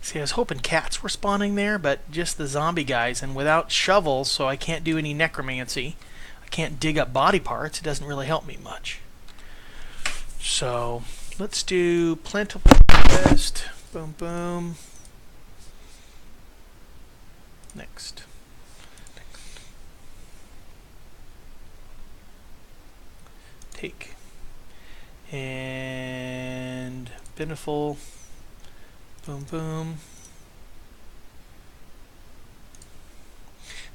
See, I was hoping cats were spawning there, but just the zombie guys, and without shovels, so I can't do any necromancy. I can't dig up body parts. It doesn't really help me much. So let's do plentiful harvest. Boom, boom. Next. Take. And plentiful. Boom, boom.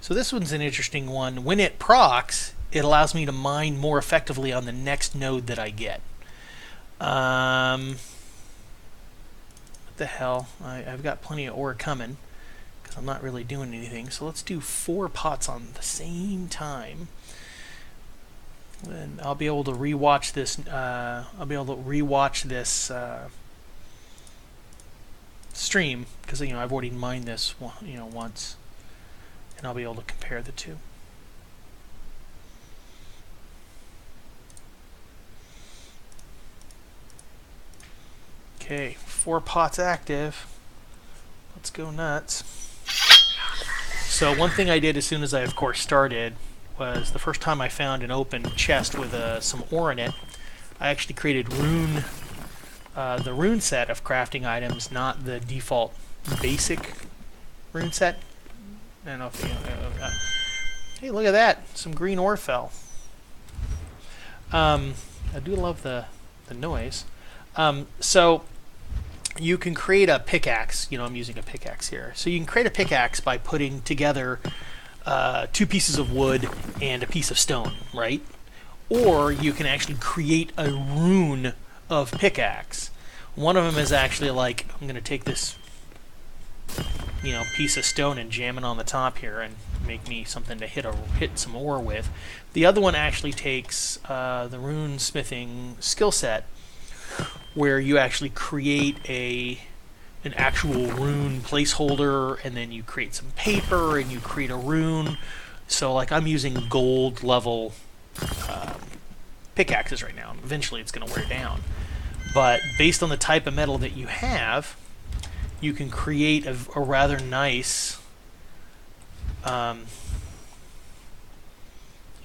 So this one's an interesting one. When it procs, it allows me to mine more effectively on the next node that I get. What the hell? I've got plenty of ore coming because I'm not really doing anything. So let's do 4 pots on the same time. And I'll be able to rewatch this. Stream because I've already mined this once, and I'll be able to compare the two. Okay, 4 pots active. Let's go nuts. So one thing I did as soon as I of course started was the first time I found an open chest with some ore in it, I actually created the rune set of crafting items, not the default basic rune set. I don't know if hey, look at that! Some green ore fell. I do love the noise. So you can create a pickaxe. I'm using a pickaxe here. So you can create a pickaxe by putting together 2 pieces of wood and a piece of stone, right? Or you can actually create a rune of pickaxe. One of them is actually like, I'm going to take this piece of stone and jam it on the top here and make me something to hit some ore with. The other one actually takes the rune smithing skill set, where you actually create an actual rune placeholder, and then you create some paper and you create a rune. So like I'm using gold level pickaxes right now. Eventually it's going to wear down. But based on the type of metal that you have, you can create a rather nice...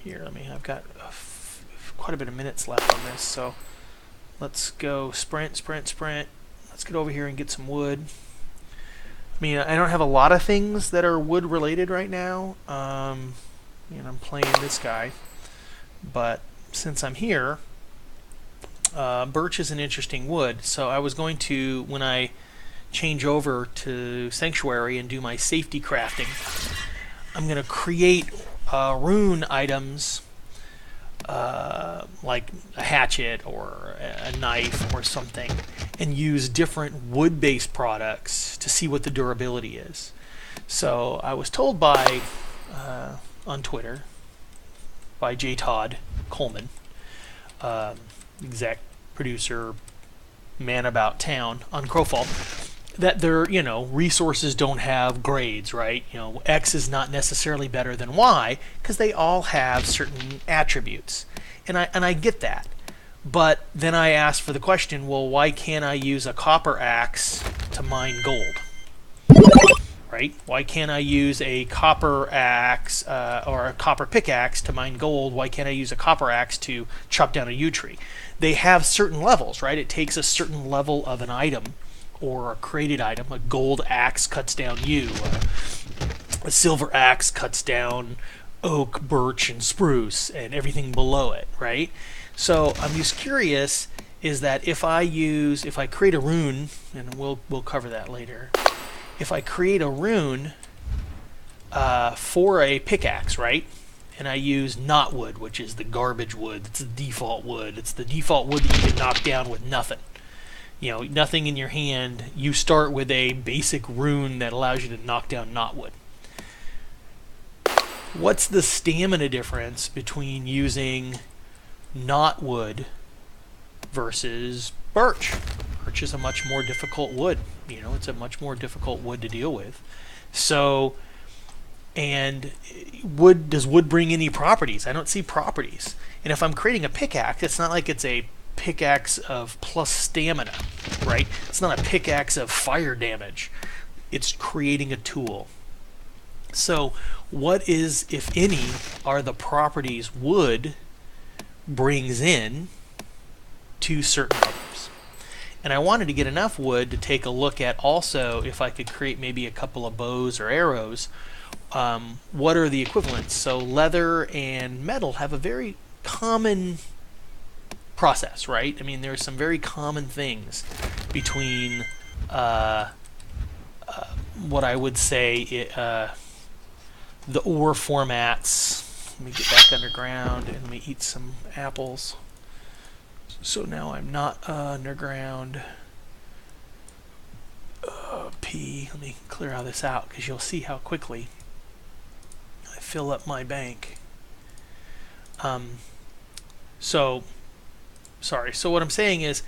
here, I've got quite a bit of minutes left on this, so let's go sprint, sprint, sprint. Let's get over here and get some wood. I don't have a lot of things that are wood related right now. I'm playing this guy. But since I'm here, birch is an interesting wood. So I was going to, when I change over to Sanctuary and do my safety crafting, I'm going to create rune items like a hatchet or a knife or something, and use different wood-based products to see what the durability is. So I was told by on Twitter by J. Todd Coleman, exec producer, man about town on Crowfall, that their resources don't have grades, right? X is not necessarily better than Y because they all have certain attributes, and I get that. But then I asked for the question, well, why can't I use a copper axe to mine gold? Right? Why can't I use a copper axe or a copper pickaxe to mine gold? Why can't I use a copper axe to chop down a yew tree? They have certain levels, right? It takes a certain level of an item or a created item. A gold axe cuts down yew. A silver axe cuts down oak, birch, and spruce, and everything below it, right? So I'm just curious, is that if I create a rune, and we'll cover that later. If I create a rune for a pickaxe, right? And I use knotwood, which is the garbage wood. It's the default wood. It's the default wood that you can knock down with nothing. Nothing in your hand. You start with a basic rune that allows you to knock down knotwood. What's the stamina difference between using knotwood versus birch? Birch is a much more difficult wood. It's a much more difficult wood to deal with. So, and does wood bring any properties? I don't see properties. And if I'm creating a pickaxe, it's not like it's a pickaxe of plus stamina, right? It's not a pickaxe of fire damage. It's creating a tool. So what is, if any, are the properties wood brings in to certain others? And I wanted to get enough wood to take a look at also if I could create maybe a couple of bows or arrows. What are the equivalents? So leather and metal have a very common process, right? I mean, there's some very common things between what I would say the ore formats. Let me get back underground and let me eat some apples. So now I'm not underground. Let me clear all this out because you'll see how quickly I fill up my bank. So what I'm saying is,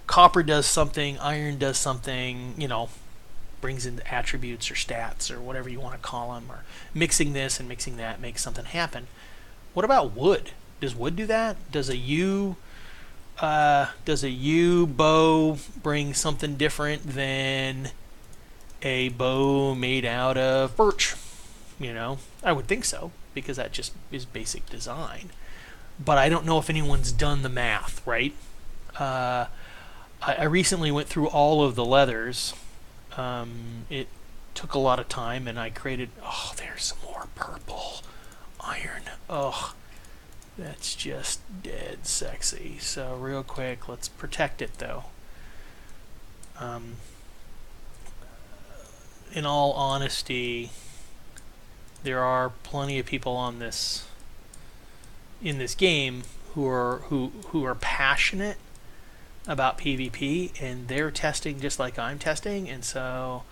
copper does something, iron does something, brings in attributes or stats or whatever you want to call them, or mixing this and mixing that makes something happen. What about wood? Does wood do that? Does a yew bow bring something different than a bow made out of birch? I would think so, because that just is basic design. But I don't know if anyone's done the math, right? I recently went through all of the leathers. It took a lot of time, and I created... Oh, there's some more purple iron. Oh, that's just dead sexy. So real quick, let's protect it, though. In all honesty, there are plenty of people in this game who are passionate about PvP, and they're testing just like I'm testing, and so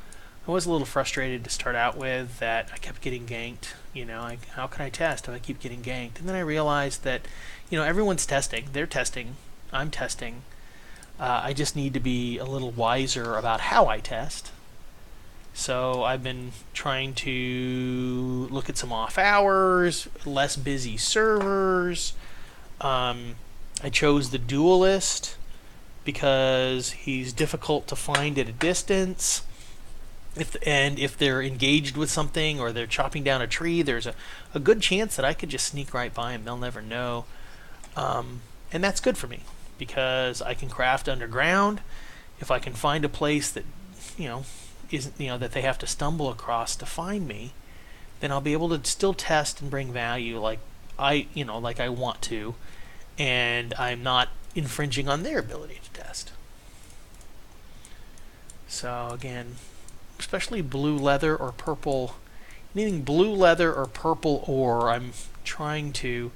I was a little frustrated to start out with that I kept getting ganked. How can I test if I keep getting ganked? And then I realized that everyone's testing, they're testing, I'm testing. I just need to be a little wiser about how I test. So I've been trying to look at some off hours, less busy servers. I chose the duelist because he's difficult to find at a distance. If they're engaged with something or they're chopping down a tree, there's a good chance that I could just sneak right by them. They'll never know. And that's good for me because I can craft underground. If I can find a place that, isn't, that they have to stumble across to find me, then I'll be able to still test and bring value like I want to, and I'm not infringing on their ability to test. So again, especially blue leather or purple, anything blue leather or purple ore, I'm trying to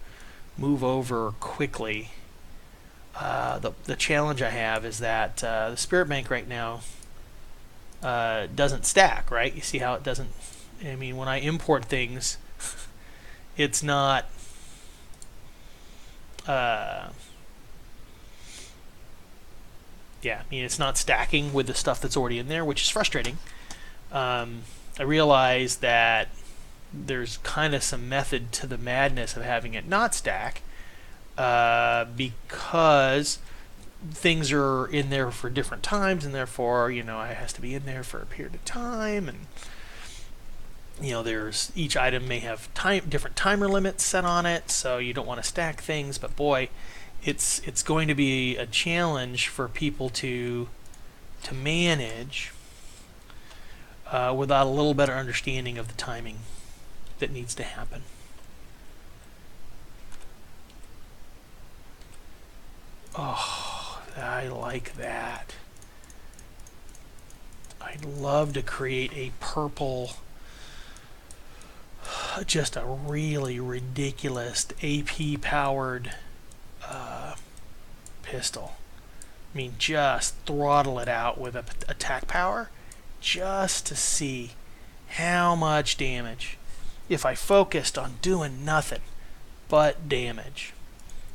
move over quickly. The challenge I have is that the spirit bank right now doesn't stack, right? You see how it doesn't... I mean, when I import things, it's not... it's not stacking with the stuff that's already in there, which is frustrating. I realize that there's kind of some method to the madness of having it not stack, because things are in there for different times, and therefore, it has to be in there for a period of time, and there's each item may have different timer limits set on it, so you don't want to stack things. But boy, it's going to be a challenge for people to manage without a little better understanding of the timing that needs to happen. Oh, I like that. I'd love to create a purple, just a really ridiculous AP powered pistol. I mean, just throttle it out with a attack power just to see how much damage. If I focused on doing nothing but damage,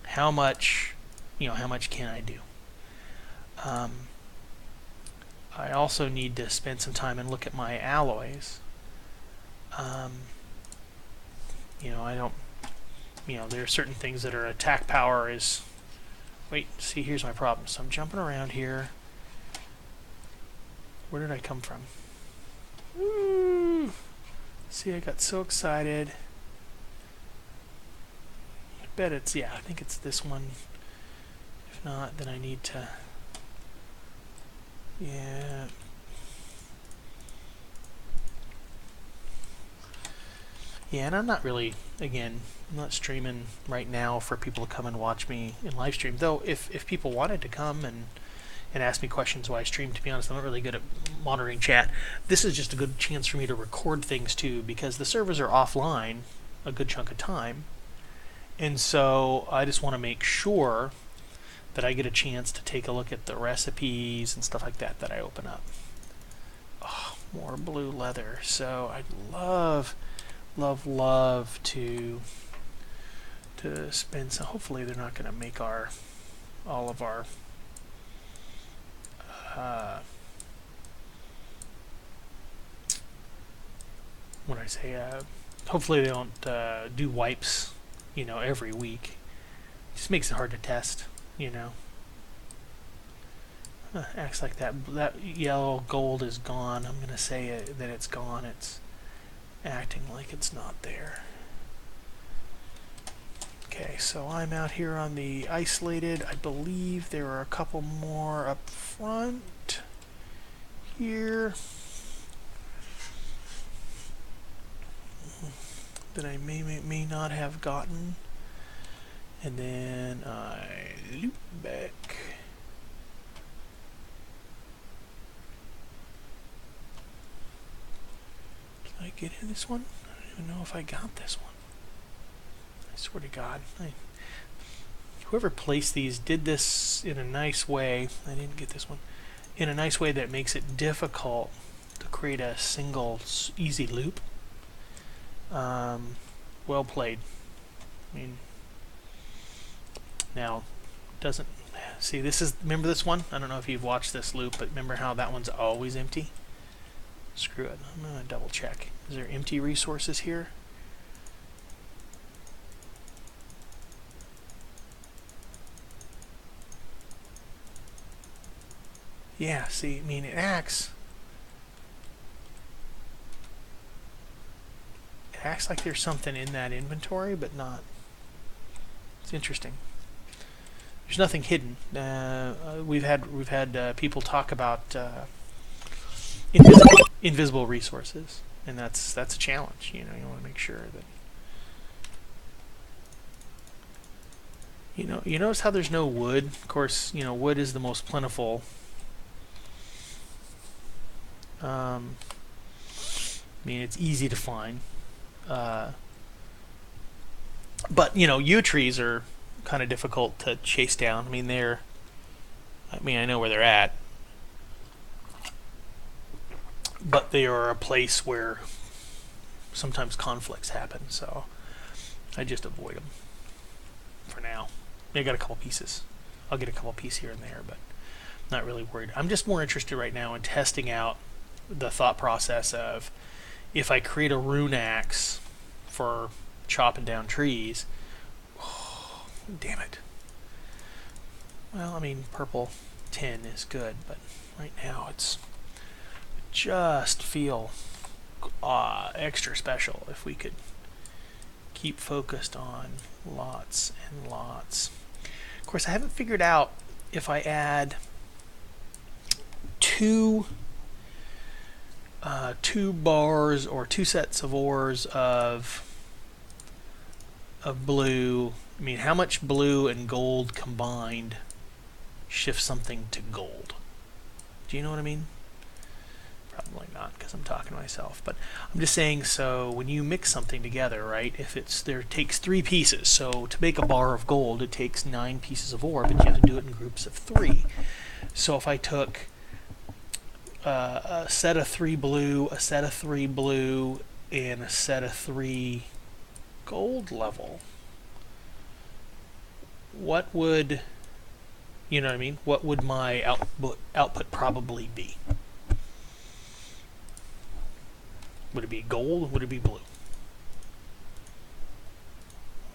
how much can I do? I also need to spend some time and look at my alloys. I there are certain things that are attack power is. Wait, see, here's my problem. So I'm jumping around here. Where did I come from? Ooh. See, I got so excited. I bet it's, yeah, I think it's this one. If not, then I need to, yeah. Yeah, and I'm not really, again, I'm not streaming right now for people to come and watch me in live stream. Though, if people wanted to come and ask me questions while I stream, to be honest, I'm not really good at monitoring chat. This is just a good chance for me to record things too, because the servers are offline a good chunk of time. And so I just want to make sure that I get a chance to take a look at the recipes and stuff like that I open up. Oh, more blue leather. So I'd love to spend some. Hopefully they're not going to make all of our what I say, hopefully they don't do wipes, every week. It just makes it hard to test, acts like that yellow gold is gone. I'm going to say that it's gone. It's acting like it's not there. Okay, so I'm out here on the isolated. I believe there are a couple more up front here that I may not have gotten. And then I loop back. Can I get in this one? I don't even know if I got this one. I swear to God. Whoever placed these did this in a nice way. I didn't get this one. In a nice way that makes it difficult to create a single easy loop. Well played. I mean, now, doesn't... See, this is... Remember this one? I don't know if you've watched this loop, but remember how that one's always empty? Screw it. I'm going to double check. Is there empty resources here? Yeah, see, I mean, it acts like there's something in that inventory, but not. It's interesting. There's nothing hidden. We've had people talk about invisible resources, and that's a challenge. You want to make sure that you notice how there's no wood. Of course, wood is the most plentiful. I mean, it's easy to find. But, yew trees are kind of difficult to chase down. I mean, I know where they're at. But they are a place where sometimes conflicts happen, so I just avoid them for now. I got a couple pieces. I'll get a couple pieces here and there, but not really worried. I'm just more interested right now in testing out the thought process of if I create a rune axe for chopping down trees. Oh, damn it. Well, I mean, purple 10 is good, but right now it's just feel extra special if we could keep focused on lots and lots. Of course, I haven't figured out if I add two bars or two sets of ores of blue. I mean, how much blue and gold combined shifts something to gold? Do you know what I mean? Probably not, because I'm talking to myself. But I'm just saying, so when you mix something together, right? If it takes 3 pieces. So to make a bar of gold, it takes 9 pieces of ore, but you have to do it in groups of 3. So if I took a set of 3 blue, a set of 3 blue, and a set of 3 gold level, what would, you know what I mean? What would my output probably be? Would it be gold? Would it be blue?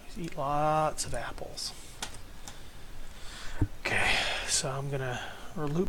Let me Eat lots of apples. Okay, so I'm gonna loop